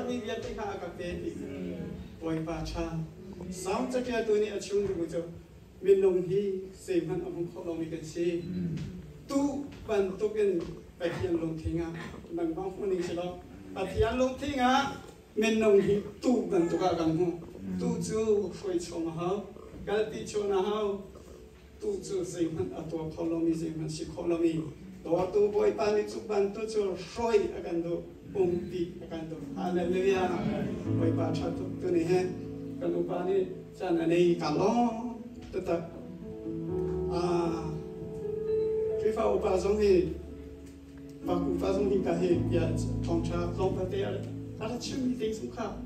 มีเวียนที่ข้ากับเด็กปล่อยป่าชาสาวจะแก่ตัวนี้อาชุนดูจะมีนมที่เสียมันเอาของเรามีกันซีตู้บันตุกันไปเทียนลงทิ้งอ่ะบังบางคนนี้ใช่หรอไปเทียนลงทิ้งอ่ะมีนมที่ตู้บันตุกันหูตู้จูไฟชงมาเฮาการตีชงนะเฮาตู้จูเสียมันตัวเขาเรามีเสียมันสิเขาเรามีตัวตู้บอยปานิจุบันตู้จูช่วยกันดูปีกันดูฮาเลลูยาบอยปาชาตุตัวนี้ฮะกันดูปานี่ฉันอันนี้กันล้อtetap Rifa upazong hi baku upazong hi kahe ya tongcha lompa te ada chumi ting sukha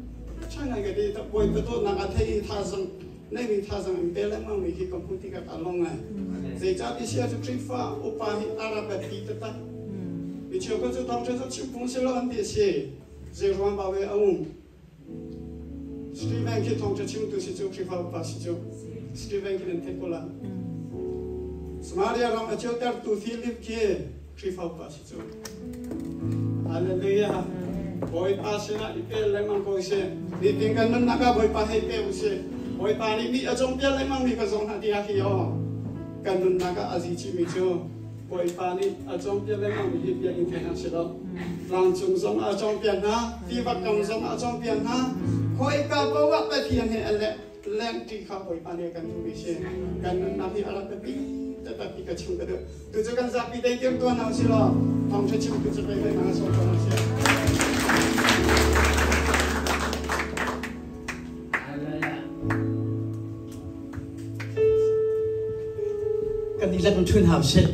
changa ga de ta boy to na ga thei thasang nei mi thasang impele ma mi hi komputi ka kalong ai ze cha bi sia tu rifa upa hi araba ti ta bi chio ko chu tongcha chu chu pung se lo an de se ze ruan ba we aum Steven ki tongcha chim tu si chu rifa upa si chu Steven kinen tekola. Samaria ram acho tar tu Philip ke trifa pasicho. Hallelujah. Boy pasena ipe lemang ko se. Ni tingkan men naga boy pa he pe use. Boy pa ni mi ajong pe lemang mi ka song hati ha hiyo. Kan men naga azi chi mi cho. Boy pa ni ajong pe lemang mi hi international. Lang chung song ajong pe na, ti bak kong song ajong pe na. Khoi ka pa wa pa thian he ale. Leng ti kha boy pa ne kan tu bi se kan na hi ala ta pi ta ta pi ka chung ka de tu jo kan za pi dai kem to na si lo thong che chung tu che pai na so to na se kan ni la kan chun hab se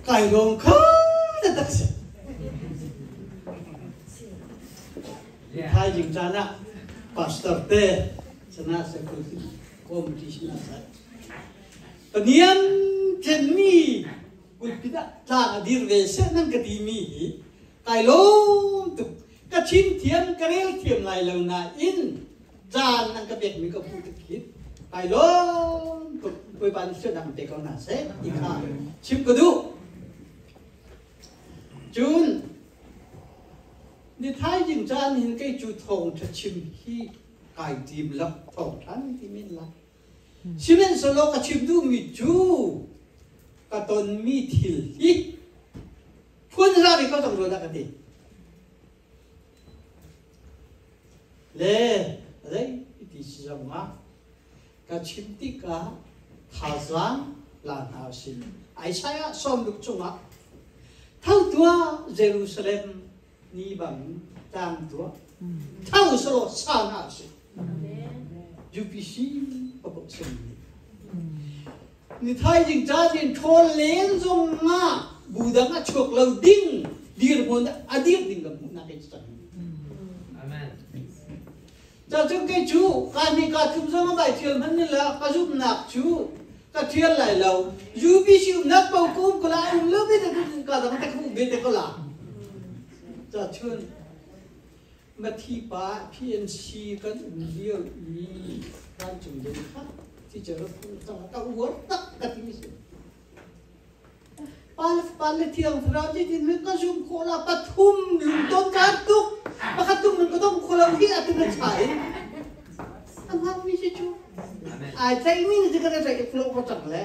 kai rong kha ta tak se Hai jing jana pastor te sana sekuriti kompetisi nasa. Penian jeni ulpida ta adir vese nang kadimi kailong tu kachin tian karel tiam lai lang na in jan nang kabet mi ka putikit kailong tu koi ban sedang te kau nase ikha chim kudu Junนี่ท้ายจิงจานเห็นใกล้จูทองจะชิมที่ไก่จีบลับทองทันที่มินละชิมเองสโลกชิมดูมีจูกระตนมีทิลอีพูดอะไรก็ต้องรู้กันดีเล่อะไรที่สิ่งมากระชิมติกาทาซังลานอาสินไอ้ชายสมลุกจงอ่ะเท่าตัวเยรูซาเล็มนี่บังตามตัวเท่าสโลสานาสิยูพีซีปกตินี่ท้ายจิงจ้าจิงโทนเลนจงมาบูดังอ่ะชกเราดิ้งดีร์มันอดีตดิ้งกับมุนักเอสตันจ้าจุกเกจูการมีการทุ่มสมบัติเทียนมันนี่แหละกระจุบหนักจูกระเทียนไหลเรายูพีซีนักเป่ากุ้งก็ลายเลิกไม่ได้ก็การทำแต่กุ้งเบ็ดก็ลาจะเชิญมาที่ป่าพีเอ็นซีกันเดียวอีการจุ่มเดินครับที่จะรับผู้ต้องการวัดตักกันที่สุดป่าเลเทียงเราจะดินมันก็ชุ่มโคลาปทุมหลุมต้นจัดตุกปะคัตุมมันก็ต้องโคลาที่อาจจะไม่ใช่ทำไมไม่ใช่ชูไอ้ใจมีนี่จะกันอะไรกับโลกเขาจังเลย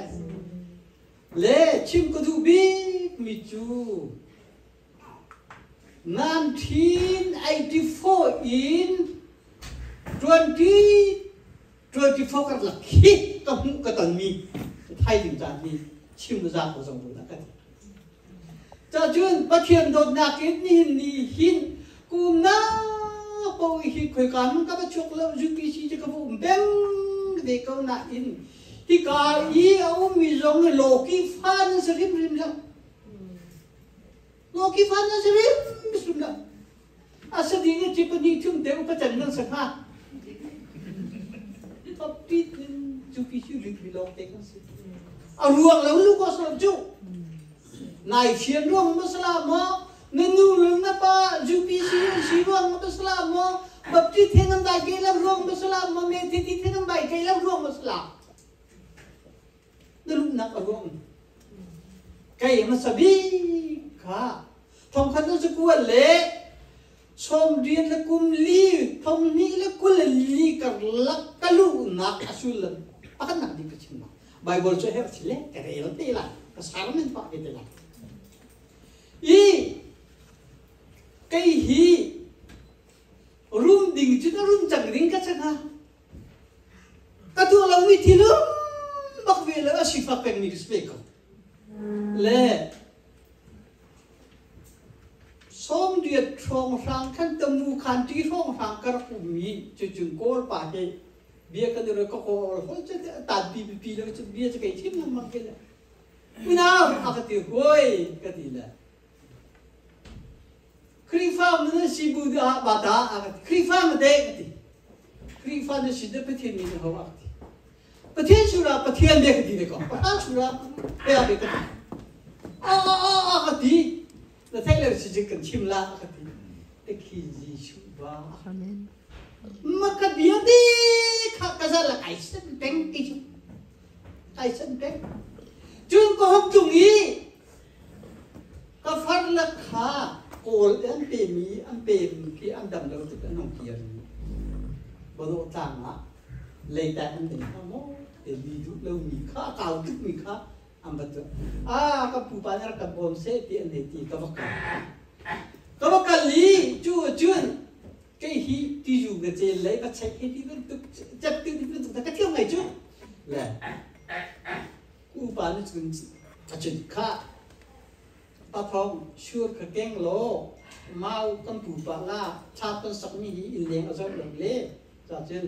เล่ชิมก็ดูบิ๊กมิจู 1984 in 2024 kan laki kamu katan mi Thai jing jan ni chim za ko song bu na ka cha chun pa thian dot na ke ni hin kum na po hi khoi kan ka ba chok la ju pi si ka bu bem de ko na in hi ka I au mi zong lo ki fan srim rim la lo ki fan srim rim la asa di ni chi pa ni thum te pa chan nang sa kha Pit ju pi hu ri lo te kan si a ruang lo lu ko so ju nai phian ruang ma sala mo nenu lung na pa ju pi si ruang ma sala mo bap ti thenam dai ke la ruang ma sala mo me ti thenam dai ke la ruang ma sala na lu na ka ruang kai ma sabi จะกวนเละชมเรียนละกุมลีทอมนี่ละกุลลีกับลักกะลูนักอสุลปะกันนักดีกชิมนะไบเบิลช่วยให้เราสิเละกระเรื่องตีละกระสารมันปะกันตีละอีไก่ฮีรุ่มดิ่งจุดรุ่มจังดิ่งกันชนะกระตัวเราวิธีลุ่มบักเวลาสิฟ้าเป็นมิกสเปกเล่สมเด็จทรงรังขันตมูขันที่ทรงรังกระปุมีจุดโกลป่าเกเบียกันเดี๋ยวก็โกลเขาจะตัดปีแล้วจะเบียจะเกิดที่มันมันกันเลยไม่น่าอากาศดีห้วยกันดีเลยครีฟ้ามันสิบูดาบาดาอากาศครีฟ้ามันเด็กดีครีฟ้าเนี่ยสิเดปเทียนมีเท่าไหร่ปเทียนชุระปเทียนเด็กดีเลยก็ปะชุระเบียเด็กดีอากาศดีแต่ถ้าเราสิจะกันชิมละอากาศดีแต่ขี้จีชูบ้ามันก็เบียดีข้าก็จะละไอ้สันเต็งไอ้ชุไอ้สันเต็งจุนก็ห้องจุงอีก็ฟันละขาโกลอันเปมีอันเปมที่อันดำเราจะเป็นน้องเกียร์บนโลกต่างอ่ะเลยแต่อันเดียวเขาโม่เดี๋ยวมีดูเรามีค่าเก่าทุกมีค่าอันบัดกับผู้ปานรักกับบอมเซ่ที่อันเดียที่กับวักลีจูจุนไอ้ฮีที่อยู่กับเจเลยก็ใช้ให้ที่มันจับที่มันต้องกระเทียมไงจุนแหละผู้ปานจุนจุนค่าปะทองชูดกระเกงโลเมาตั้งผู้ปาล่าชาต้นสักมีอินเลี้ยงเอาซะหลังเล่จากเช่น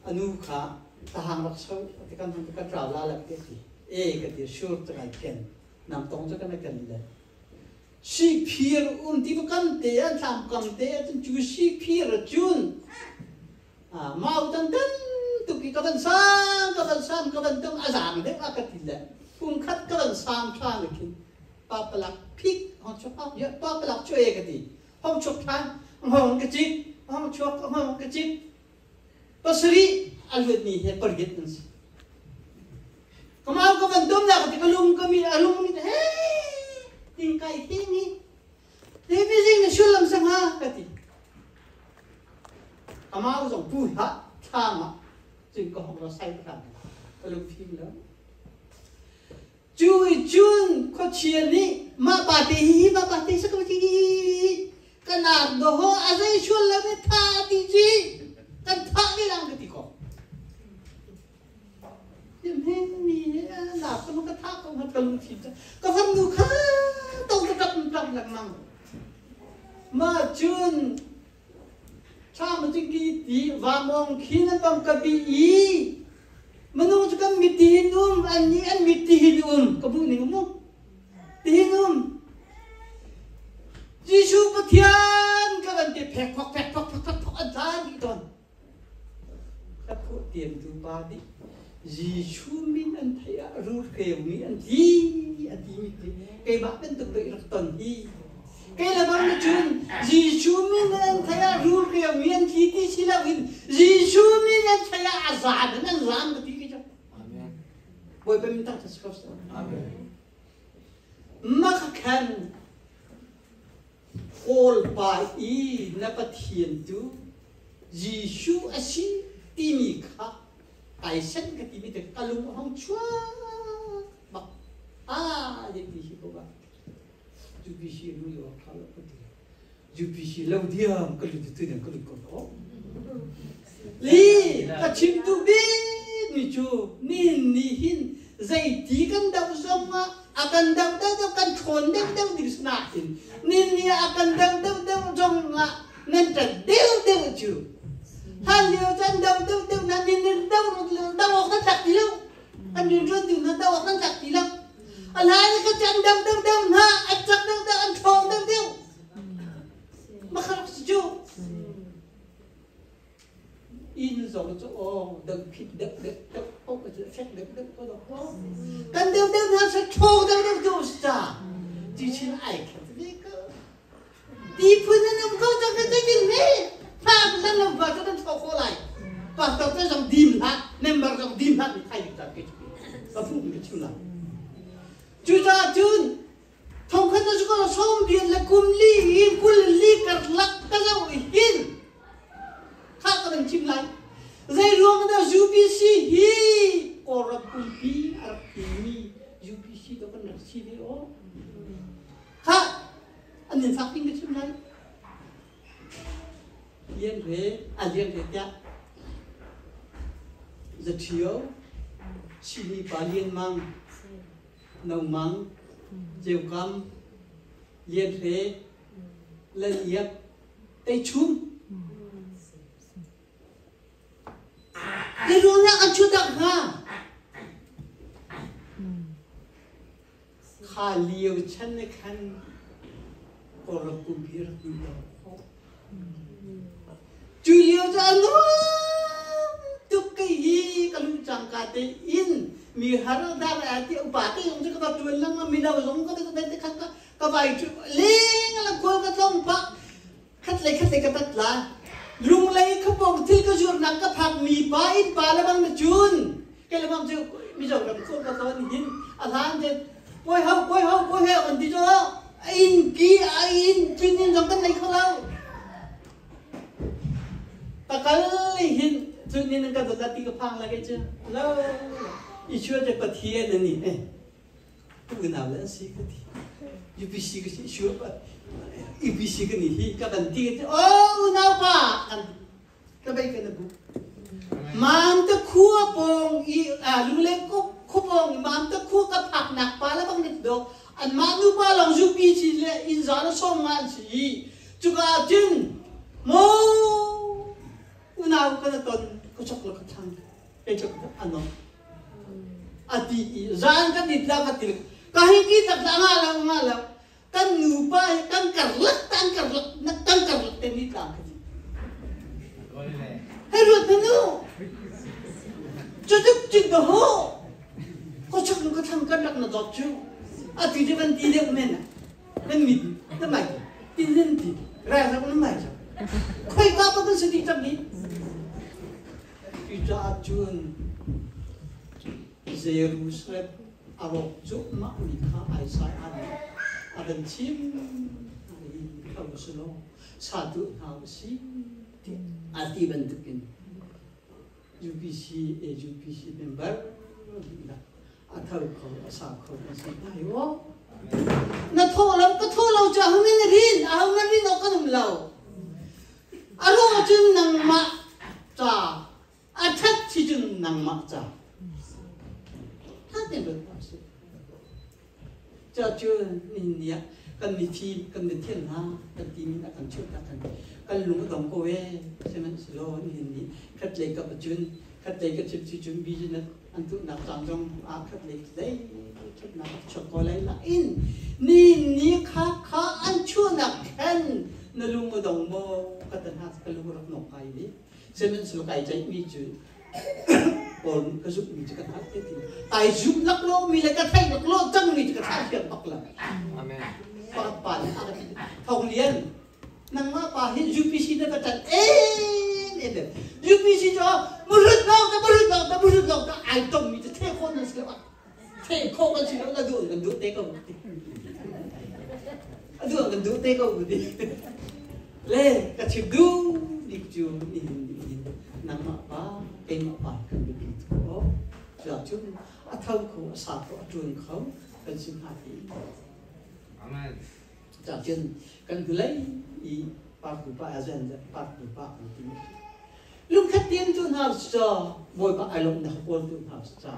อนุขาทหารรักษาที่กันทำกันตราลาหลักเดียก็เดี๋ยวชูดจะไงเกันนำตรงจะกันไม่กันเลยชีพีร์ที่พวกกันเตะทำกันเตะจนจูชีพีร์จุนเมาตั้งตุกิกันซ้ำกันต้องอาจารย์เด็กอะไรกันเลยพุ่งคัดกันซ้ำช้างเลยคิดป้าปลักพิกห้องชกเยอะป้าปลักช่วยกันดีห้องชกทางห้องกระจิบห้องชกห้องกระจิบปัสรีอันเวทนี้เหตุประเด็นนั้นสิก็มาก็มันต้มแล้วก็ลุงก็มีอารมณ์มีเฮ้ยิ่งไกลที่นี่เดี๋ยวพี่ยิ่งชุลมุนสังหารกันดีก็มาก็ส่งพูดฮะท่ามาจึงก็ห้องเราใส่กันก็ลุงพิมพ์แล้วจุนเขาเชียร์นี่มาปาร์ตี้สักวันที่ขนาดโดโฮอะไรชวนเราไม่ท่าดีจีกันท่าไม่รังกันดีกว่ายังไม่มีหลับก็มันก็ท่าก็มันกระลุกทีก็ทำดูค่ะต้องกระดับหลังมั่งมาจุนชามันจึงดีว่ามองขี้นั่นต้องกระบี่Menurut kan mitihin an mitihin kabunin mo. Tihin Jisu patian kaban ti pek adan ito. Tapos tiyan tu badi. Jisu min an thaya rur kayo mi an di miti. Kay bakit ito ba irakton hi. Kay labang na chun. Jisu min an thaya rur kayo mi an titi sila win. Jisu min an thaya azad an ram mati. Boy peminta sa Kristo. Amen. Makakan all by na pathian tu Jisu asin timika ay san ka timika kalumuhang chua bak jadi ko ba jubisi lu yo kalau ko jubisi law diam kalau tu dan kalau ko li kachim tu ni chu ni hin zai ti kan dau zonga akan dau kan thon dau di snatin ni akan dau zonga nan ta deu chu han liu chan dau nan ni dau kan tak liu kan ni ro tu na dau kan tak liu alai ka chan dau na achak dau an thon dau makharap chu in rồi cho đừng khít đực không có sự xét đực có được không cần đều nó sẽ thô đều đâu sao chỉ xin ai cái gì cơ đi phun nó có cho cái gì này pha cái nó vào cho nó thô khô lại và tao cái dòng dim hả nên mà dòng dim hả thì thay được cái và phụ cái chuyện nào chú ra chun thông khăn nó kerlak kalau hin kak kan cimlai zai ruang ada UPC hi orang kumpi arab ini UPC tu kan nasi dia oh kak anh phát minh cái chim này liên thế tiệt giờ thiếu chỉ đi ba liên mang nấu măng dẻo cam liên thế lên yết tay chum để rồi là ăn chút đặc ha khá liều chân này khăn orang kumpir tidak. Julia janu tu kaya kalau jangkate in mihara dar ati upati yang cakap tuan lang minau zong kata kata kata kabai tu leng ala kol kata umpa kat lek kata lah lung lay kapong til kajur nak kapak mi pain pala bang jun kalau bang tu misal kalau kol kata ni hin alan je boy hau kan di jo in tunin jangkan lay kalau takal hin tunin ang kata dati kapang lagi je lo isu aja patian ni tu kenal lah sih kati UPC ke isu apa UPC ke ni hi kabanti oh kenapa kan kebaikan aku mam tu kuah pong lulek ko kupong mam tu kuah kapak nak pala bang nito an manu pa lang UPC le inzana soman si juga jin mo unaw ka na ton ko chaklo ka thang chak ano ati zan ka ditla ka til kahit kita ngala kan nupa kan karlak tenit lang ka hero tanu joduk jindo ho ko chaklo ka thang ka nak na dotchu ati jeban tile mena nan mit na mai tin ti ra sa ko na mai khoi ka pa kan sidi tabni ija chun Jerusalem arok juk mak mikha aisai adan chim kau selo satu hausi ati bentukin UPC member atau kau asal kau masih ayo na tholau cha humin rin akan umlau aro chun nang ma cha athat chi chun nang ma cha ta den lo su cha chun ni ya kan mi thi kan den thiên ha kan ti mi kan chu ta kan lu dong ko we semen slow ni khat le ka chun khat le ka chun business antu nak sangjong akhat le dai khat nak chokolai la in ni kha an chu nak kan na lu dong mo katan has ka lu rak nok kai ni semen slow kai chai mi chu còn cái giúp mình chỉ cần hát cái gì tài giúp lắc lô mình lại cái thay lắc lô chân mình chỉ cần hát chuyện bọc là amen pa thong liên năng mà pa hiện UPC nó cái trận đấy UPC cho một rứt đâu cái ai tông mình chỉ thế con nó sẽ bắt thế con nó chỉ là đuổi gần đuổi tê câu đi lên cái chuyện gu đi chu năng mà pa em mà phải cần bị thua giờ chúng thâu khổ sạt của trường khống cần xin hạt ý amen giờ chân cần lấy ý ba của ba dân ba của ba lúc khách tiên tuân học cho mỗi ba ai lộng nào quân tuân học cho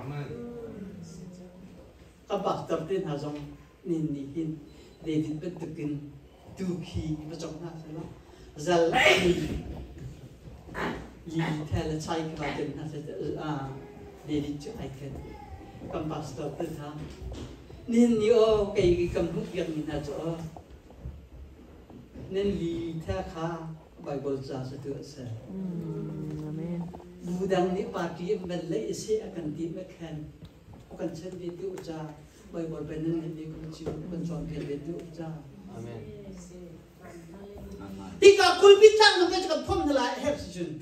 các bạn tập tiên hà dòng nên đi hin để đi bất thực kinh tu khi và trong na sẽ nó giờ lấy Li tala chai ka den na se de di chai ka kam pastor ta tha nin ni o kai kam hu yang ni na cho nin li tha kha bible cha se tu se amen budang ni party ben le se akan ti me khan akan chen de tu cha bible ben ni ko chi kon chon ke de tu cha amen tika kulpi chang no ka phom la heb chun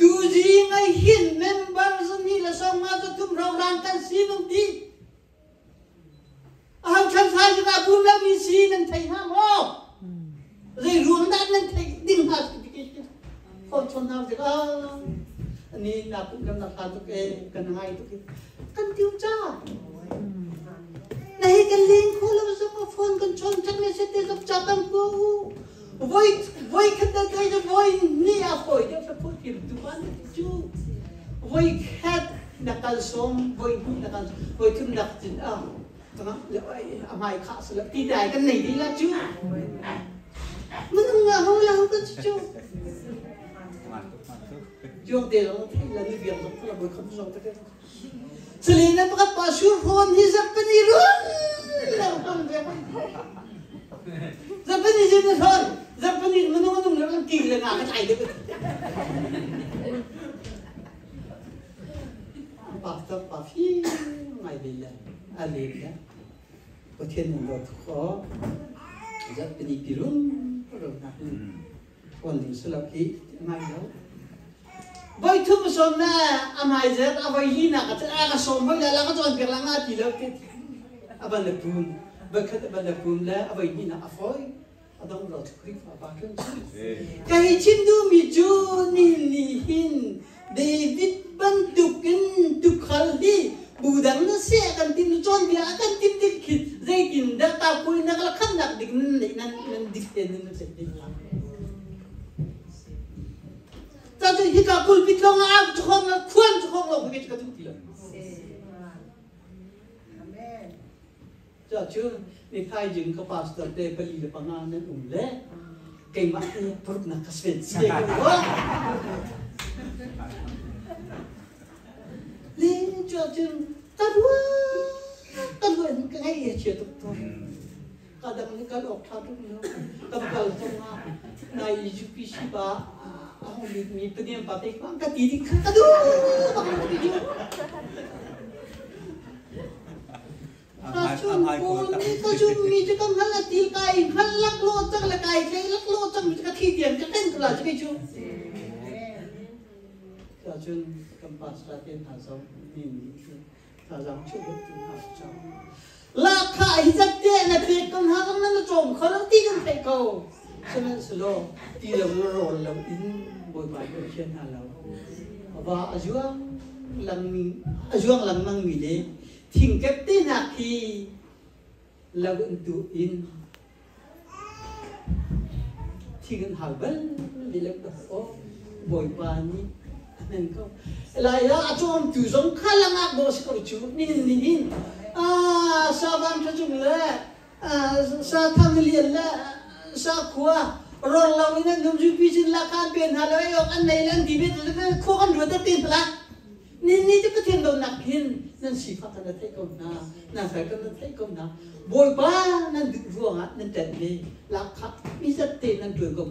tu ji ngai hin members ni la song ma to tum rong rang kan si nong ti aham chan sai na bum la mi si nan thai ha mo zai ruang da nan thai ding ha ki phone chon ha de ani na pu lam na ka to ke kan ngai to ke kan tiu cha nahi kan link kholo so ko phone kan chon chak me se te sab cha kan ko voi khata kai de voi ni a foi de fa put him tu ban chu voi khat na kal som voi ni na kal voi thum dak tin tanga le ai amai kha se la ti dai kan nei di la chu mun nga ho la ho ka chu Yung delo la ni biar ko la boy ko so ta ke Selena pa pa sure phone ni sa panirun la pang de Zapani je na thon Zapani manung na lang ki la nga ka chai de pa ta pa fi ngai de la ale ya ko thiên lo ko Zapani pirun ro na kon ni sala ki ngai lo Boy thu som na amai zet abai hi na ka som boy la ka chon perla nga ti lo ke aban le pum ba khat aban le pum la abai hi na afoi adong lo khri fa ba kan ka hi chin du mi chu ni hin David ban tukin tukhal hi budang na se kan tin chon bia kan tin tin khit zai tin da ta pui na ka khan nak dik nan dik ten na se tin Tadi hika kul pitlong ab chong la khuan chong lo ke ka tu ti la. Amen. Ja chu ni khai jing ka pastor te pali le pangan ne le. Ke ma te puruk na ka svet se ko. Le ja chu tadwa ka ngai ye che tu to. Kadang ni kal ok tha tu no. Ka kal to ma nai ju pi si ba Ako mi pwede yung patay ko, ang katidig ka, bakit mo video? Kachun medyo kang halatil kain, halaklot ang lakay, kay laklot ang medyo katitiyan, kakain ko lang, sige chun. Kachun kang pasratin hasaw, hasaw chubot yung hasaw. Laka, hizagte, natik kang hakang na nachong, kalang tigang kay ko. Sanan selo ti lam ro lam in boy ba ko chen ha lo ba ajuang lang mang mi le thing kep te na ki lag tu in thing ha bal li lag da o boy ba ni nen ko la ya achom tu zong khalang ak bo se ko chu nin sa ban cha chung le sa tham li la sa khua rol law ina num ju pi jin la kan pen ha lo yo an nei lan di bet le ko kan ru ta tin la ni te ka tin do nak hin nan si fa kan thai ko na fa kan thai ko na boy ba nan du ru ha nan tet ni la kha mi sa te nan tu ko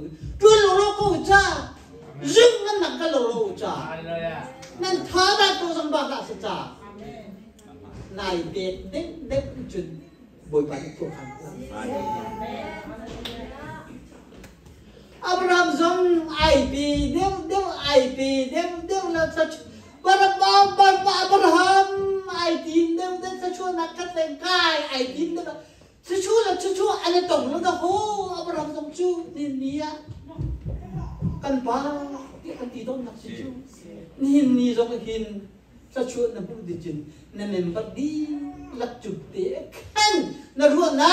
lo ko cha zung nan nak ka lo cha nan tha ba to sang ba ka sa cha nai bet de chun boy ba ko kan Abraham zong IP dev la sach Abraham IP dev sachu nak kat leng kai IP dev sachu ana tong lo da ho Abraham zong chu ni ya kan ba ti dong nak sachu ni zong hin sachu na bu di jin na member di lak chu te kan na ru na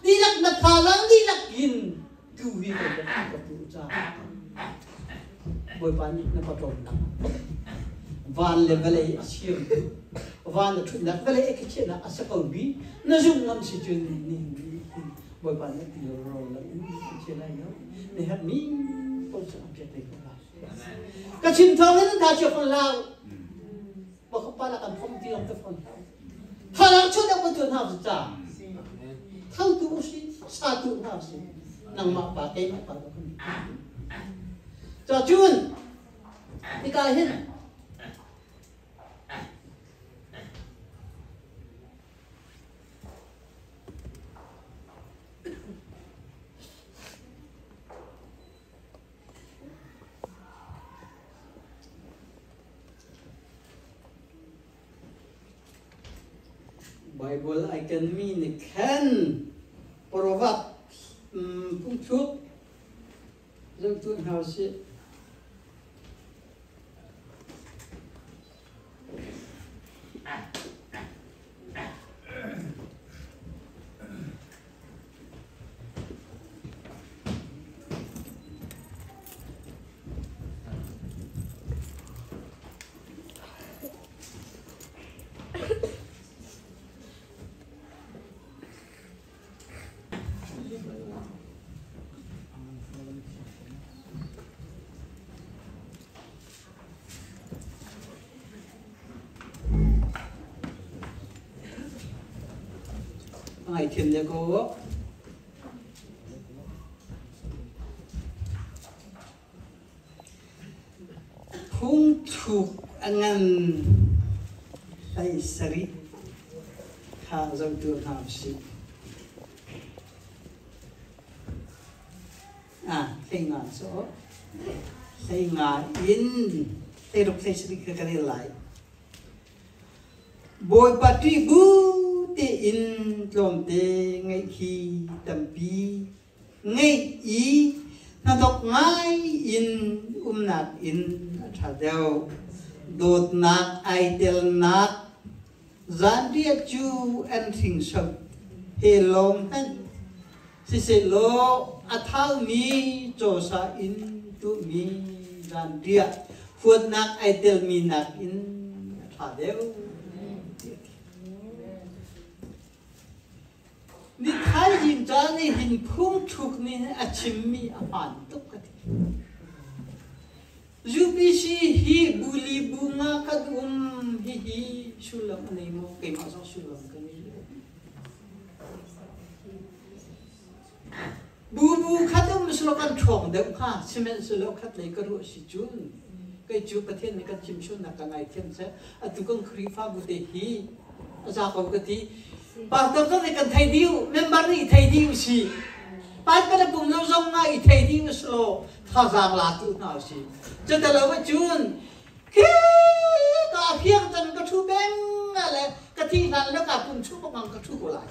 di lak na phalang di lak hin tu vi ko da ko tu cha boy pa ni na patron na van le vale achiam van thu na vale ekche na asa ko bi na zum ngam si chun ni boy pa ni ti ro la che la yo ne ha mi ko sa object ko la ka chin thong na da che kon lao ba ko pa la kan phong ti long ta phong ha la chu da ko tu na cha thau tu si sa tu na si nang mapakai mapakai. So Jun, ikahin. Bible I can mean can provat kung chuk tu nào sẽ ngày thiền nhà cô phung thuộc angan tay sari khang dòng trường hàm sĩ thay ngã số thay ngã in thay rục thay sari cái lại bồi patri bu te in lom te ngay khi tâm pi ngay ý na đọc ngay in nát in thà đeo đột nát ai tel nát gián điệp chu anh thình sập he lom han si se lo athal mi cho sa in tu mi gián điệp phượt nát ai tel mi nát in thà đeo ni khai hin cha ni hin phung thuk ni achim mi apan tuk ka UPC hi buli bunga kad hi sulam nei mo ke ma so sulam ka ni bu khadum slokan thong de kha simen slo khat lei ka ru si chun kai chu pathen ni ka chim chun na ka ngai them se atukang khrifa bu de hi za ko ka ti ba tập cho này cần thầy điêu member này thầy điêu gì ba cái là cùng lâu rong ngay thầy điêu slow thao giang là tự nào gì cho ta lâu với chun khi cả phiên chân cái chú bên là cái thi là nó cả cùng chú bằng cái chú của lại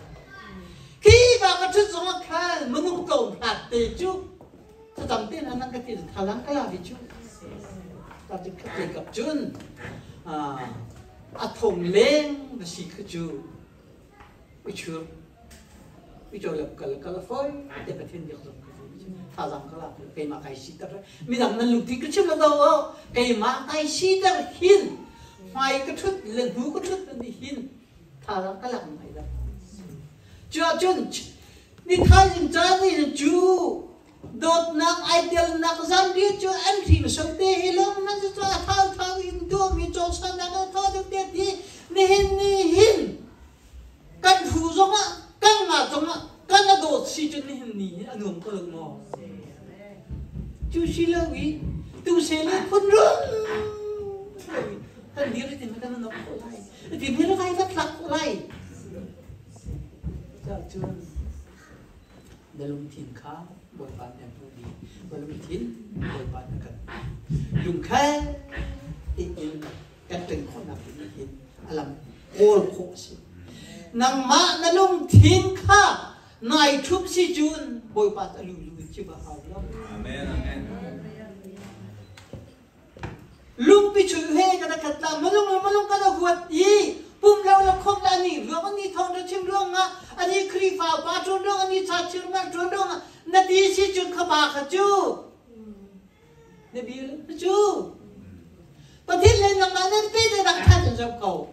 khi cả cái chú giống cái mà nung cầu hạt tê chú ta tầm tên là năng cái tiền thao giang cái là gì chú ta chỉ cái gì gặp chun thùng lên là gì cái chú Ucur, ucur kalau foi, dia berhenti di dalam fazam kalau kayak makai sitar, midang naluti kecil lagi, kayak makai sitar hin, mai kecil, lebu kecil nanti hin, fazam kalau mai dah. Cuacun, ni thajin jadi ju, dot nak ideal nak zam dia cu antin sampai hilang nanti tu thau itu micosan nak thau dia ni hin. Kan phu zong á, kan ngã zong á, kan là đồ xí chân này hình ní, anh hùng có lực mò. Chú xí lâu ý, tu xế lên phân rương. Thân điên thì mà kan nó có lại, thì biết nó hay vắt lạc có lại. Chào chú, để lùng thìn khá, bồi bạn em tôi đi, và lùng thìn, bồi bạn em cần. Lùng khá, thì cái trình khó nằm thì hình, làm ôl khổ xí. Nang ma na lung thiên kha nai thup si chun boi pat alu chi ba haw lo amen amen lung pi chu he ka ka ta malung ka da huat yi pum law la khom la ni lo ni thong da chim lo nga ani khri fa pa chon do ani cha chir ma chon do nga na di si chun kha ba kha chu ne bi chu pa thil le na ma na pe de rak tha jab ko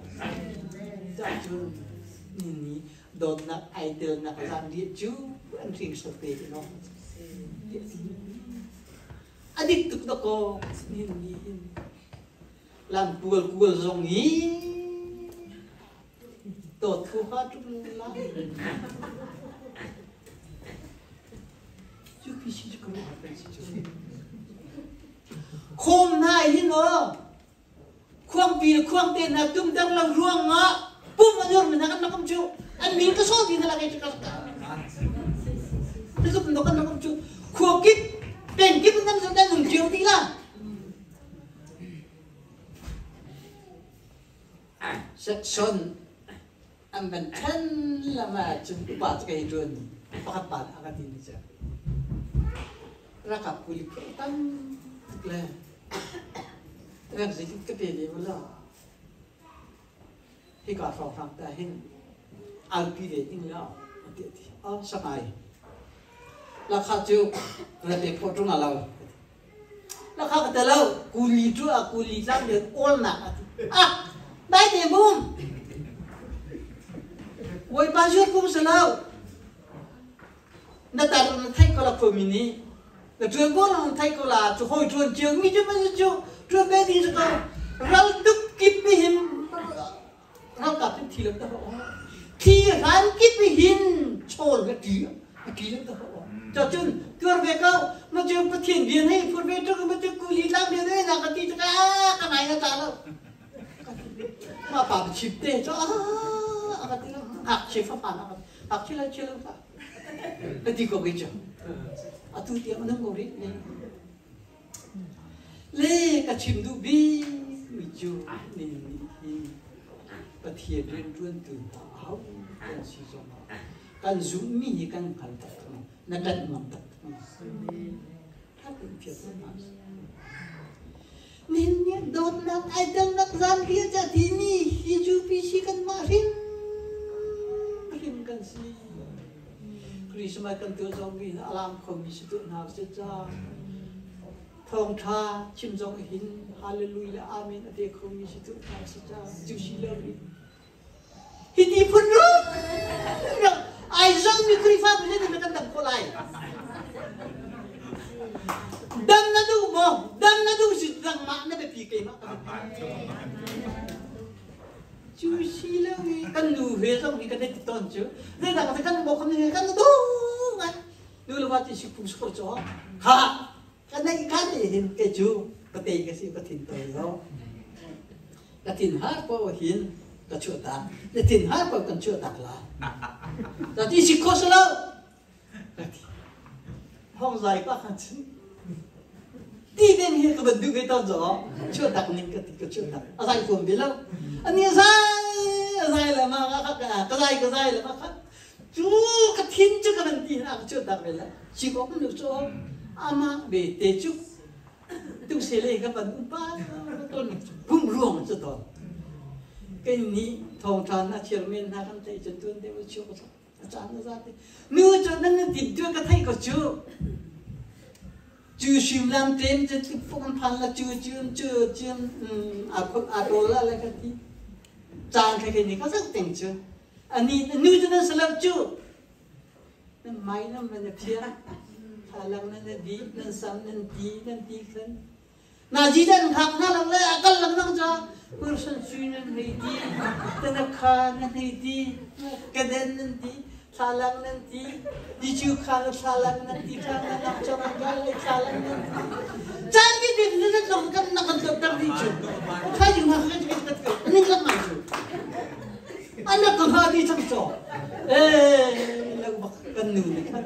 cha chu ni đột nát ai tường nát gian địa chú anh thình sập bể nó anh đi tục đó cô nhìn làm buồn rong ý đột thu hoa chung lắm chú khi chú có một cái gì hôm nay đi nữa khoang vì khoang tiền là tung đang làm ruộng á bum aja mình nak nakam cu, an min ke so di na lagi cakap. Itu pendokan nakam cu, kuakip, pengkip kan sudah nungciu tilah. Section, amban tan lama cuma buat kehidupan, pakat agak ini saja. rakap kulit tan le ren gì cái đề đề mà khi cả phòng phòng ta hin ăn pi đề tinh lao thì sao này là khát chiều là để phụ trong nào là khát cái lâu cù lì làm được ôn nặng đây thì bùm quay bao nhiêu cũng sẽ lâu nó ta thấy có là phơi mini là trường có là thấy có là cho hồi trường trường mi chứ mà cho bé đi rồi rau tức kịp đi hin rau cặp thì là đó thì rán kịp đi hin chôn cái kia là đó cho chun cứ về câu nó chưa phát triển điện hay phun về cho cái mà cù lì làm điện đấy là cái gì cái này nó ta đâu mà bảo chip tê cho cái gì học chip pháp phản học chip là cái gì có cái chứ tu tiệm nó ngồi đấy lê cái chim du bi mình chú mình cái thiệt liên quan từ áo cái gì rồi cái zoom mi cái khăn tật nó đặt ngầm tật thápเป็นเพียงนั้นนี่เนี่ยโดนนักไอ้ดังนักจานเรียจะที่นี่ฮิจูพิชิกันมาริมกันสิคริสต์มาสกันตัวจงวินอารามคอมมิสตุนาเสจ้าทองทาชิมจงหินฮาเลลูยาอาเมนอเดคอมมิสตุนาเสจ้าจูชิเลวิฮิดีพุนรุไอ้จงมีคริฟ้าไม่ใช่ที่มันกันดับโคไลดัมนาดูบ่ดัมนาดูสิดังมาเนี่ยไปปีเกมจูชิเลวิกันดูเฮจงมีกันได้ติดต้นจูเนี่ยแต่กันบอกคำนี้กันดูไงดูแล้วว่าจะชิบุสโคจ่อฮะกันได้กันเห็นแกจูปฏิกสิปฏินตัวแล้วกฐินหาพอเห็นก็ชั่วตากฐินหาพอกันชั่วตากละแต่ที่สิโคสแล้วห้องใจก็ขัดที่เด่นเห็นก็เป็นดูไปตอนจ่อชั่วตากนี่ก็ชั่วตากอะไรคนเดียวอันนี้อะไรละมาครับก็ได้ละมาครับจูกระถิ่นจูกันตีนะชั่วตากไปแล้วชีวมันอยู่จ่ออามาเบเตจุตุเสเลกับปันป้าต้นพุ่มร่วงจะต่อcái ní thòng tràn na chiều miền na kan tay chân tuân đều chưa có tràn nó ra thế nửa cho nên tìm chưa có thấy có chưa xìm làm tên cho cái phong phan là chưa đồ là cái gì tràn cái này có rất tình chưa anh đi nửa cho nên sẽ làm chưa nên máy nó mình phía thà lăng nên đi nên sắm nên đi khấn na chỉ nên học na lăng lấy akal lăng năng cho person chuyên nên hay đi tên là khan nên hay đi cái đen nên đi thà lăng nên đi chịu khan là thà lăng nên đi khan là làm cho mình cái lấy thà lăng nên chan cái gì nên nó làm cái nó cần tập đi chứ thay chừng nào cái tập nên làm mà chứ anh nó còn hơi đi trong chỗ là bậc cần nửa này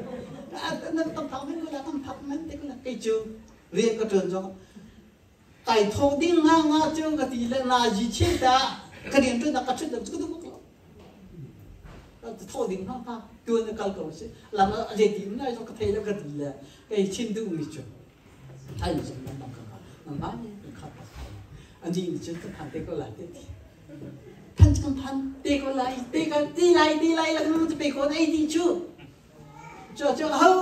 nên tâm thảo mình là tâm thảo mình tức là cái trường riêng cái trường cho tại thâu đinh ngang trường cái tỷ lệ là gì chết đã cái điểm trên là cái chuyện được cái đúng không thâu đinh ngang tuôn cái cầu sẽ làm nó gì điểm này cho cái thầy nó cái tỷ lệ cái chim du mình chứ thay vì chúng ta làm cái nó nói như khát anh đi mình chưa có thành cái có lại thế thì thành chẳng thành tê có lại đi lại là nóจะไปคนไอ้ที่ชื่อcho hâu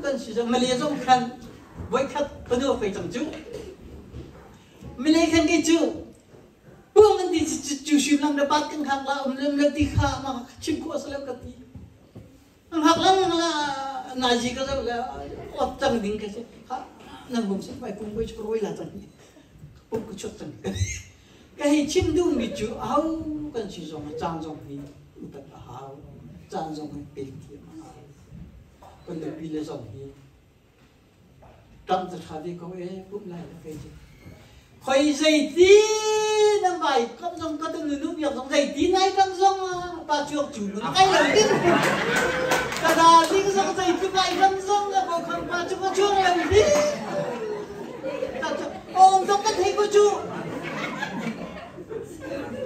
cần sử dụng mình dùng khăn với khăn vẫn được phải chăm chú mình lấy khăn cái chú buông anh đi chú xuyên làm được bắt căng hàng là làm được đi khá mà chim qua sẽ làm cái gì hoặc là nãy gì cái đó là ọt chẳng đỉnh cái gì khá nằm vùng sẽ phải cùng với chú rồi là chẳng cùng cái chút chẳng cái chim du mình chú hâu cần sử dụng trang dùng thì thật là hâu trang dùng cái tiền thì còn được bị lệ dòng thì trong tất cả thì có ấy cũng lại là cái gì khơi dây tí năm bài con dòng có từng người nước việc dòng dây tí này con dòng bà chuộc chủ nó ngay đầu tiên cả là đi cái dòng dây tí này con dòng là bộ không bà chuộc chuộc làm gì ôm dòng cái thấy có chu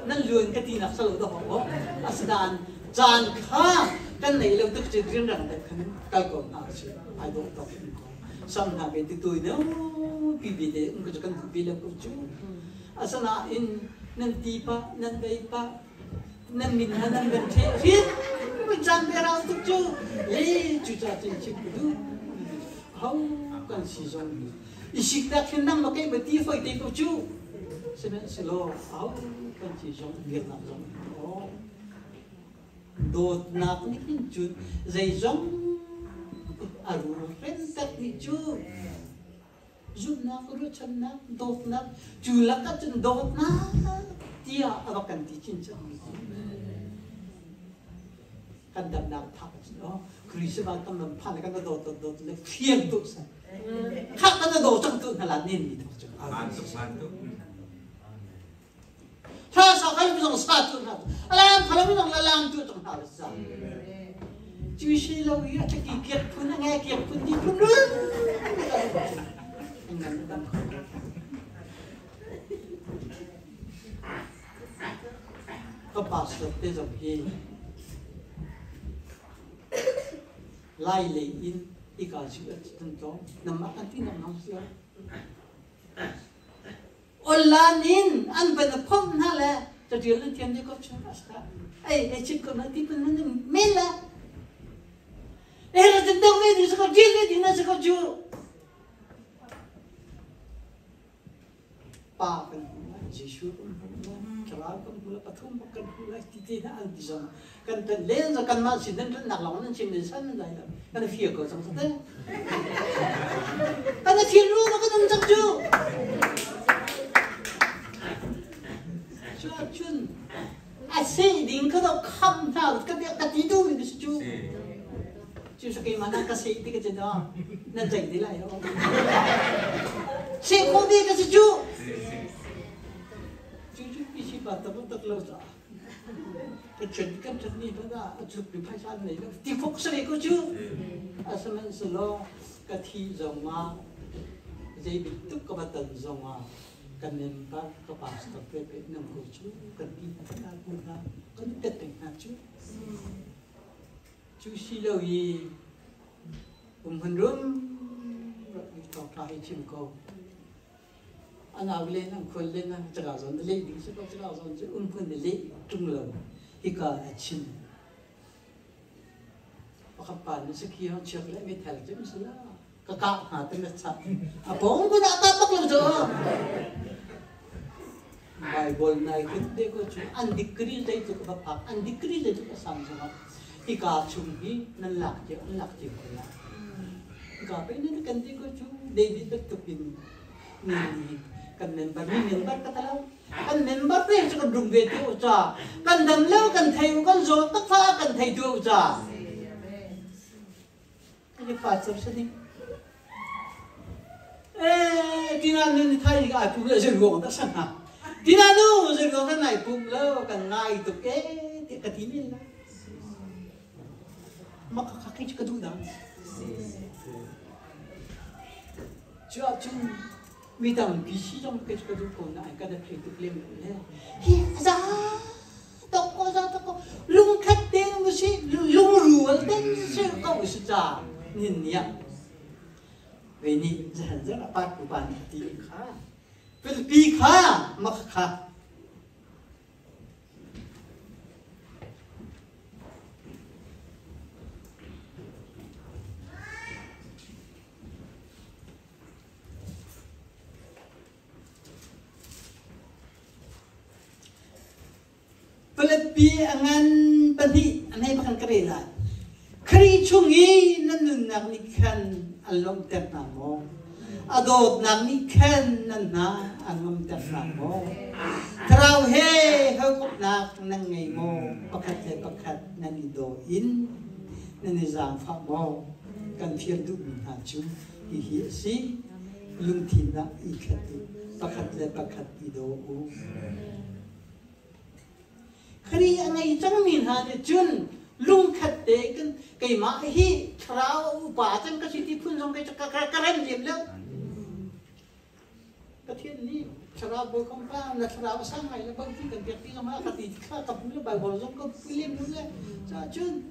nên luyện cái tí nào sau đó họ đàn tràn khá cái này lập tức chỉ riêng rằng để khấn cái còn nào chứ ai đó tập samna be ti tu no pibide ung ko kan bila ko chu asana in nan ti pa nan dai pa nan min hanan ben the fit chan be ra tu chu le chu cha tin chi du how kan si zong isik ta khin nang makai be ti foi te ko chu sena selo how kan si zong việt nam zong oh dot na ni kin chu zai zong aru ren tak ni chu zum na ko chan na dot na chu la ka chen dot na tia awakan ti chin chan kan dam na thak no krisma tam nam phan kan dot le phiền tu sa khak kan dot chang tu na la nin ni tu mantuk sa kai bi song sa tu na alam khala bi song la lam tu chang ha sa chú sĩ lâu ý là cái kiệt phun là nghe kiệt phun đi phun luôn có pastor bây giờ gì lai lệ in ý cả chữ tân đó nằm mắt anh tin nằm nóng xíu online anh vẫn là phong ha là cho điều lên tiền đi có chuyện gì ấy chỉ có nói tiếp nó mệt là era tentang ni sa kajil ni na sa kaju pa kan Jesu kala kan mula pathum kan mula titi na ang disam kan tan len sa kan ma sin nan nak lawan nan sin san lai la kan fia ko sang sa kan fia ru ma kan sang ju chun a se ding ka do kham na ka ti du ni su chú sẽ cái mà năng cái gì thì cái chuyện đó nên dành thế này không sẽ không biết cái gì chú bị chỉ bảo tập tập lâu rồi cái chuyện này đó chú bị phải sang này thì phục sự của chú à sao mình xử lo cái thi dòng mà dây bị tức có bắt tận dòng mà cần nên bắt có bảo tập về nằm của chú cần đi bắt ra cũng ra có những cái tình hạt chú chú xí lâu gì phần rơm rồi thọ thay chim câu anh nào lên anh khơi lên anh chả rồi lên đi sẽ có chả rồi sẽ phần để lên trung lầu thì cả chim và các bạn sẽ khi họ chợt lại mới thấy chứ mình là cả hả tên là sao à bố cũng đã bắt được rồi Bible này cũng để có chuyện anh decree đây cho các bạn anh decree đây cho các sản xuất thì cả chúng đi nên lạc chứ còn lại cả bên này cần gì có chú David được tập in này cần member cái tao cần member đấy cho con dùng về tiêu trả cần đầm lâu cần thầy con rồi tất pha cần thầy tiêu trả cái phải sắp xếp đi tin anh nên thay cái phụ là dừng gọn tất sẵn hả tin anh đâu dừng gọn cái này phụ lâu cần ngay tục cái tí này makakakit ka doon Chúa chung mi tầm bí sĩ trong cái cái đồ này cái đặc biệt được lên này hi ra tao có lung khách tên một sĩ lung rùa tên sĩ có một sĩ trả nhìn nhỉ vậy nhỉ rất là bắt của bạn thì khá vì khá mà khá Pelepi angan penti anai makan kerela. Keri chungi nanun nak nikan alom ternamo. Adot nak nikan nana alom ternamo. Terau he hukuk nak nangai mo pakat le pakat nanido in nanizang fa mo kan fiel du min hachu hi si lungtina ikatu pakat le pakat ido u. Kari angai chang min ha de chun lung khat de kan kai ma hi thrau pa chang ka siti phun jong kai ka ram jem lo ka thien ni thrau bo kom pa na thrau sang mai la bang ti kan pek ti ma ka ti kha ka pu le bai bol jong ka pu le mu le cha chun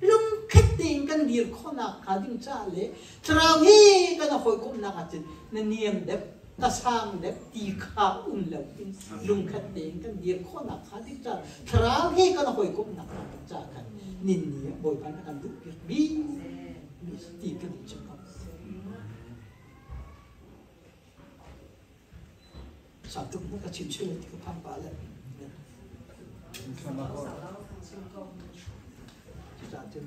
lung khát tiền căn điều khó nạc khá đinh cha lệ trao hi căn hồi cũng nạc chân nên niệm đẹp ta sang đẹp tì khá lâu lung khát tiền căn điều khó nạc khá đinh cha trao hi căn hồi cũng nạc cha căn nên niệm bồi bàn căn đủ việc bi tì căn đi chân con sao tụi nó cả chim chơi thì có phăng phá lại ra chân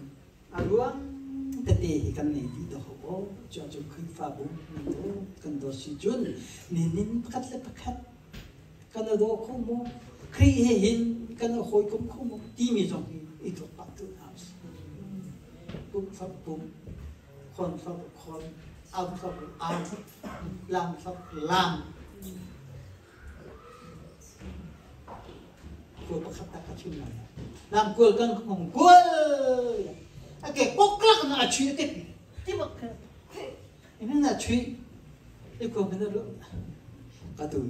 aluang tete kan ni di doho cho khơi pha bung ni do kan do si jun nin pakat le pakat kan do ko mo kri he hin kan hoi kom ko mo ti mi jong i to pat tu house bung fa bung khon fa khon am fa am lam fa lam ko pakat ta ka chim na làm quên cân không quên cái bốc lắc là chuyện cái bậc nên là chuyện cái còn cái đó cả tuổi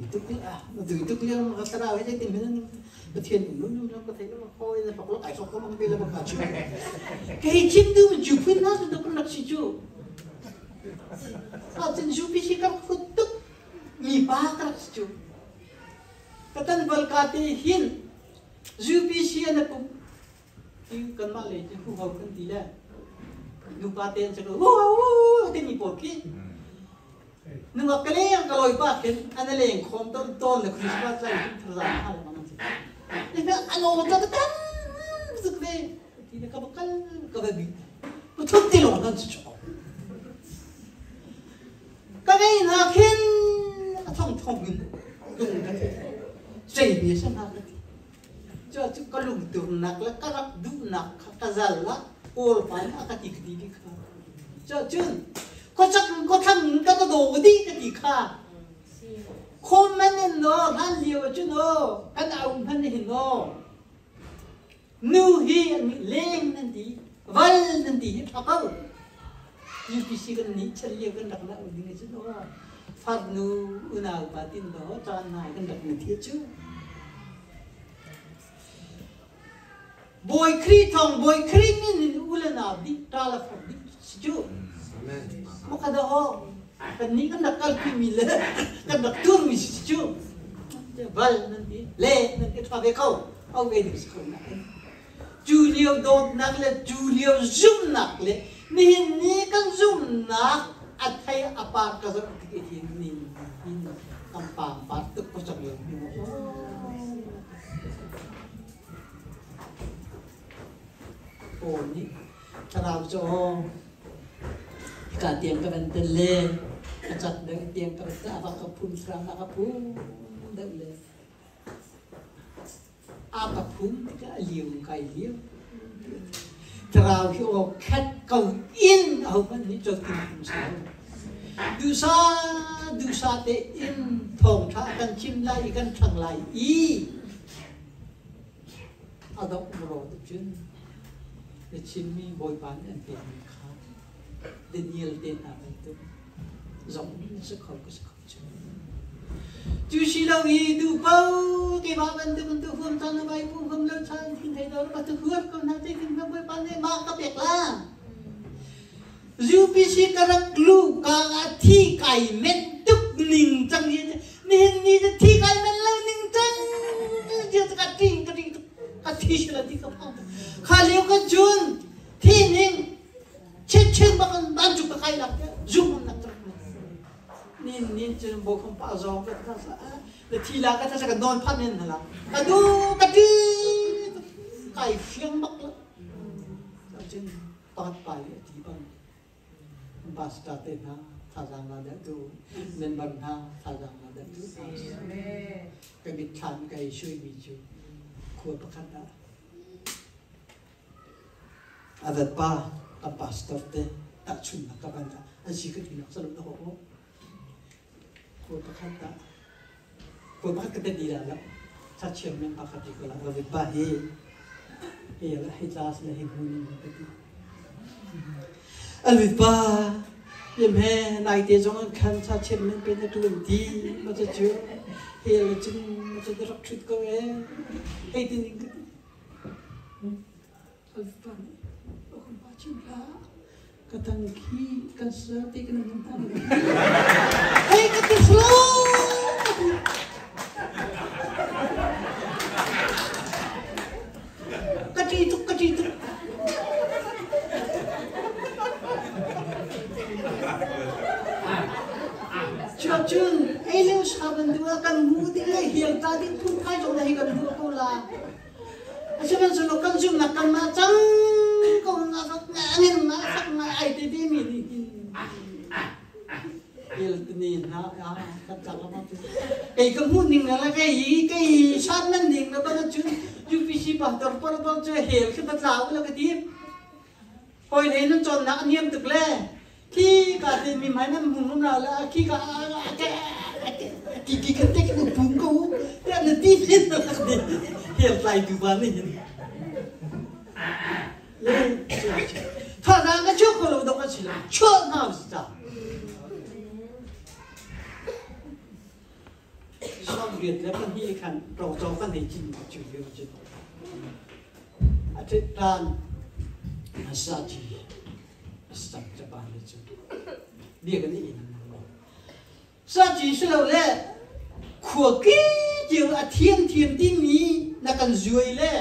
tức liêu cả sao ấy thì mình bật thiền nó có thể nó coi là bọc lắc không có mang về là bậc cả chuyện cái chim đưa mình chụp phim nó nó cũng là chuyện chú trên chụp phim các phút tức mi ba các chú cái tên bậc cả thì hiền Jupisia na kung kan mali kung hawak kan tila nung paten sa wow tin ipoki nung akale ang kaloy pa ken analeng khom ton na Christmas ay thara hal naman siya ano tatatan sukle tila kabakal kababi putot tilo kan sa kagay na ken atong ngin dung ka say bi sa na cho có lùng tưởng nặc là các đu nặc các zal là ol pan các tịch đi đi khá cho chứ có chắc có thằng các đồ đi cái gì khá không nên nó han liều chứ nó cái nào han thì nó nu hi lên nên đi val nên đi thắc đâu như cái gì cái ní chân liều cái đặc nào đi chứ nó phát nu nào bà tin đó cho này cái đặc này thiết chứ boy kri thong boy kri ni ulan abdi tala fadi sijo makada ho kan ni kan nakal ki mile kan doktor mi sijo bal nanti le nanti thabe kau au ve di skol na julio don nakle julio zoom nakle ni kan zoom nak athai apar ka sa ni kampang patuk ko sa yo ổn thằng cho cả tiền các bạn tên lên chặt được tiền các bạn vào các phun sang các phun được lên các phun cái liều thằng khi họ khát cầu in ở bênนี้cho tiền sao du sa te in thòng thảกันchim lạiกันthằng lại y ở đó cũng rồi chứ để chim mi bồi bán ăn tiền khá để nhiều tiền nào vậy giống sức khỏe của sức khỏe chú sĩ đâu ý tu bao cái bà bên tu phương tan nó bay phương lớn sang thì thấy đó nó tu hứa còn nào thấy thì bồi bán này mà các việc là UPC karak lu ka thi kai men tuk ning chang ni thi kai men la ning chang je ka ting ka thi sila ti ka pa khaliu ka jun thi ning chen ba kan ban chu ka kai la zoom na tra nin chen bo khom pa zo ka ta sa le thi la ka ta sa ka non phan nen la ka du ka ti kai fiang mak la chen pat pa le ti ban basta te na thazang na da tu men ban ha thazang na da tu cái bị than cái suy bị chu khua pakat da adat pa ka pastor te ta chun na ka ban da an si ka tin sa lo da ho khua pakat da khua pakat te di la la sa chem men pakat ko la adat pa he la he tas la he gun ni alvit pa yem he nai te jong khan sa chen men pe na tu ti ma cha chu he la chin ma cha rak thut ko he tin alvit pa Cula katangki kan sati kan mentang. Hey kata slow. Kati itu. Chun, elok saban dua kan budi leh hial tadi pun kai jauh dah kan dua pola. Asalkan selokan sum nakkan macam kau ngangin masak ai tadi ni. Hial ni kata lama tu. Kamu ning nala kai saban ning nala pada chun UPC bahtor per hial kita tahu lah ketim. Koi ni nu con nak niam tu le. Khi cả thì mình nói là mùng nào là khi cả cái cách nó bùng câu thế là tí hết rồi hiện tại cứ bán này lên thật ra cái trước hồi đầu nó chỉ là chốt nào sao sau việcแล้วมันที่ขันเราจองกันในจริงจุดเดียวจุดอาทิตย์การอาสาจีสักจะบานเลยจุดเรียกกันนี่สาจีสุดแล้วขวดกี้เจียวอาเทียนที่มีนักกันรวยเลย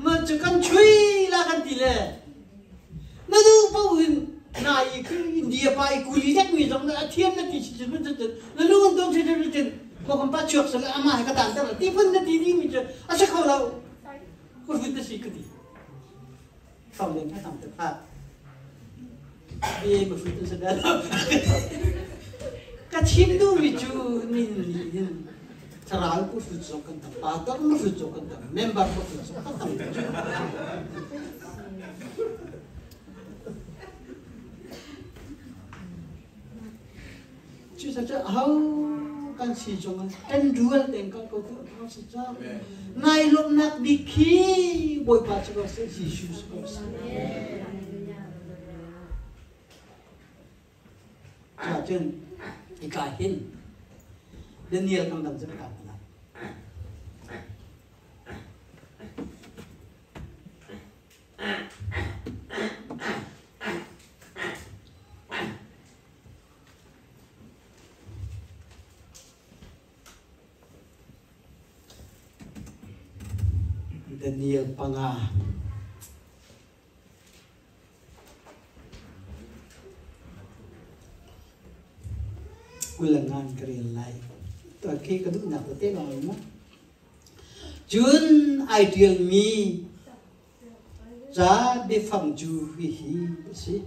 มันจะกันช่วยละกันทีเลยนั่นดูพวกนายคืออินเดียไปกุลีแท็กมีตรงนั้นอาเทียนนั่นที่จะมันจะแล้วลูกต้องที่จะพวกคนป้าเชือกสละอามาให้กันต่างแต่ละที่เพิ่นนั่นที่นี่มีจะอาศัยเขาเราคนวิทย์สิกดีสองเรื่องแค่สามแต่พลาดDia berfitnah sedar. Kacim tu micu ni Sarang pun futsokan tak, patar pun futsokan tak, member pun futsokan tak. Cuma saja, kan si jangan endual tengkal kau tu apa saja. Nailok nak biki, boy baca kau si Yesus kau. Jadi, ikahin, Daniel kembang sebentar. Daniel pangah. Ulangan kerja lain. Tuan kita tu nak betul orang. Jun ideal me. Za de fang ju hi si.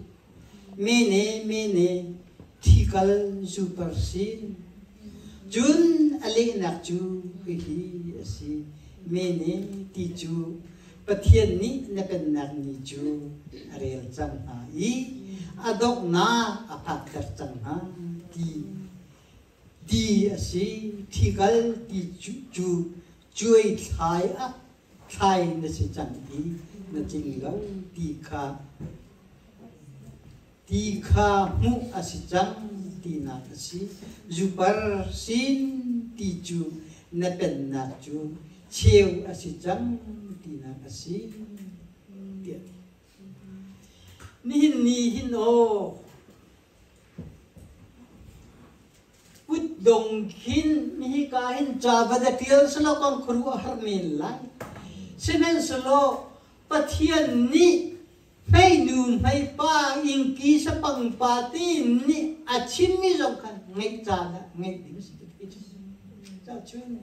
Mene tikal super sin. Jun ale nak ju hi si. Mene tiju. Pathian ni napen nak ni ju. Real cang ha. I adok na apat kercang ha. Di asi tikal di juai thai na si chan di na jinglau di kha mu asi chan di na asi super sin di ju na pen na ju cheu asi chan di na asi ni o Dong hin mihi kahin java da tiel selo kong kru harmin lai senen selo pathian ni hai nun hai pa ingki sa pang pati ni achin mi jong kan ngai jala ngai di si ta chun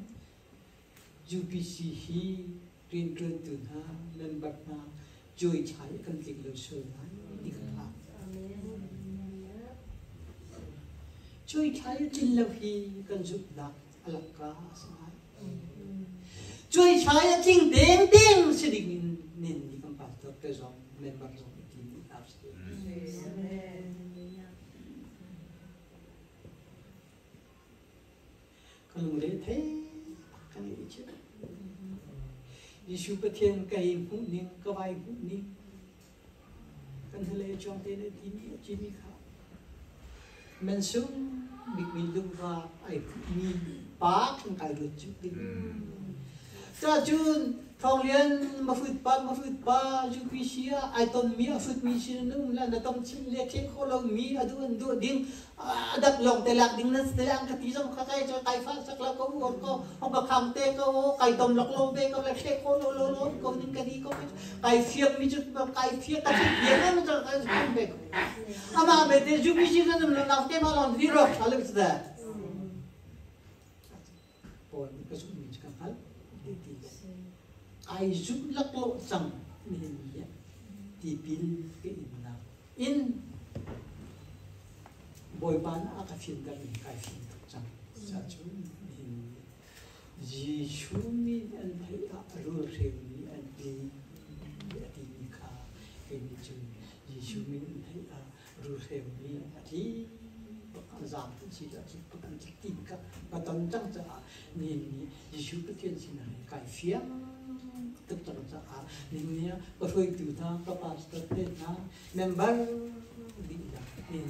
UPC hi tin tu ha len bat na joy chai kan tik lo so ni kan ha Joy chaya jinlau hi kan giúp dak alaka sanai. Joy chaya jing deng seding nin di tempat terpesong member zong di apste. Kalau mulai the kan ini cakap. Yesus bertian kai puning kawai puning. Kan helai jom tene ini jini kha. Mensung bikmilung va ai mi pa kan kai lu chu. Ta chun thong liên mà phượt ba ju pi xia ai ton mi a phượt mi xia nung là na tom chin le the kho lo mi adu andu ding dak long te lak ding nas te ang kati jong kha kai cho kai fa sak la ko ko hong ba kham te ko kai tom lok lo be ko le the kho lo ko ning ka di ko kai fiek mi chu kai fiek ka chi ye na cho kai kom be ama be te ju pi xia nung na te ma long di ro ala bit da pon ka su mi ka hal ai giúp lắc lộ rằng nên thì pin cái nào in bồi bán à cái phiên đây cái phiên thực rằng sao chúng nên Giêsu mi anh thấy à rồi xem mi anh đi khá cái mi chung Giêsu mi anh thấy à rồi xem mi đi giảm chỉ là chỉ có cần tìm các và tận trong giờ nên Giêsu cái thiên sinh này cái phiên tức là sao nên nhá có thôi từ ta có pastor tên na member đi ra nên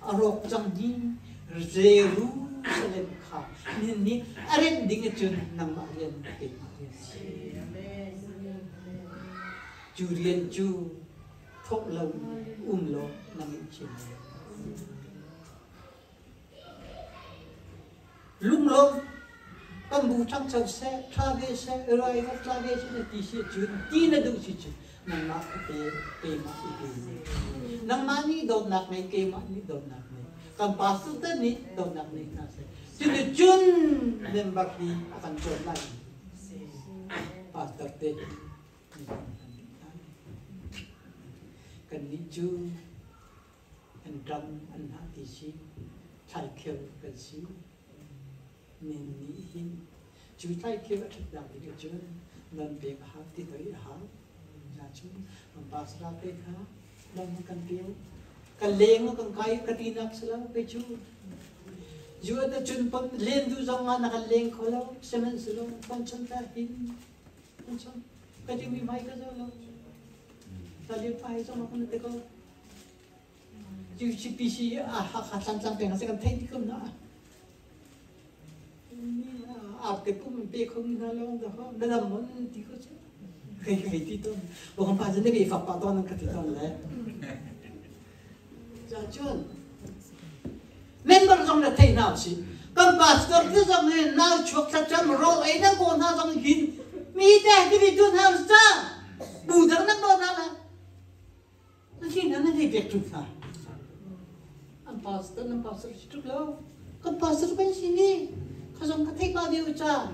arok trong đi Jerusalem khá nên ní aren đi cái chuyện nằm ở yên cái chú riêng chú thốt lâu lo nằm ở trên lung lông con bù trong sầu xe traverse rồi nó traverse nó tí xe chuyện tí nó đúng chuyện nang mà cái mà cái nang mà ní đồn nạc này cái mà ní đồn nạc này còn pastor tên ní đồn nạc này là sẽ chứ cái chun nên bác đi akan chun lại pastor tên cần đi chú anh trăm anh hạ tí xe thay kêu cái xe nên nghĩ hin chú thay kia vẫn thực làm cái chuyện lần việc học thì thấy học là chú làm bác ra cái khác làm một căn tiêu căn lên nó căn cái tin nắp sờ cái chú chú đã chun pon lên du dòng ăn căn lên khó lâu xem sờ lâu con chân ta hin con chân cái chuyện bị mai cái gì lâu ta liền phải cho nó con cái câu chú chỉ bị gì à học sang tiền sẽ cần thấy thì không nữa cái cũng bị không ra lâu đó đã làm món thì có chứ cái tí tôn bộ không phải dân bị phạt bảo tôn cái tí tôn đấy giờ chưa member trong là thầy nào chứ còn pastor cứ trong này nào chuộc chặt chặt mà rồi ấy nó còn nào trong hình mi đây cái vị tôn nào sao bù đắng nó còn nào là nó khi nó thấy việc chụp phải anh pastor chụp lâu còn pastor bên sini 가정 같이 가디우자.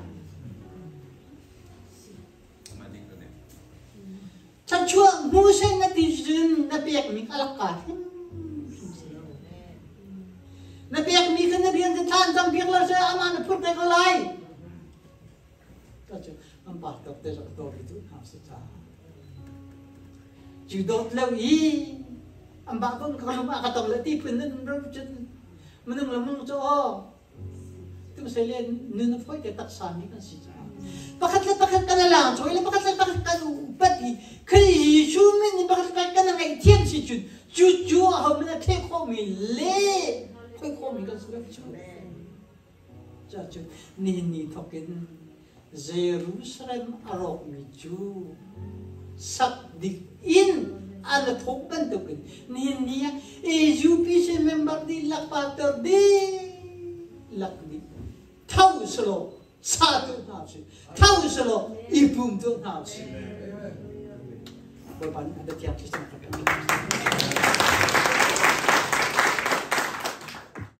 차추 무슨 나 디준 나 비약 알까. 나 비약 미근 비한테 찬장 비약라서 아마는 풀때 걸라이. 그렇죠. 안 봤다 때서 도리도 하스자. 주도 lâu 안 봐도 kalau mak kata letih pun menung lemung cho itu saya lihat nuna foi dia tak sami kan sih. Pakat kan lang, so ilang pakat kan upati. Kali Yesus pakat kan ngai tiang si ju hau mena te ko mi le. Ko mi kan sudah cu. Jaju ni token Jerusalem arok mi ju. Sak dik in ana thokban token. Ni UP se member di lakpater di lakdi. Thâu solo sa tu nào chứ thâu solo ibum tu nào chứ bởi bạn ada tiap kisah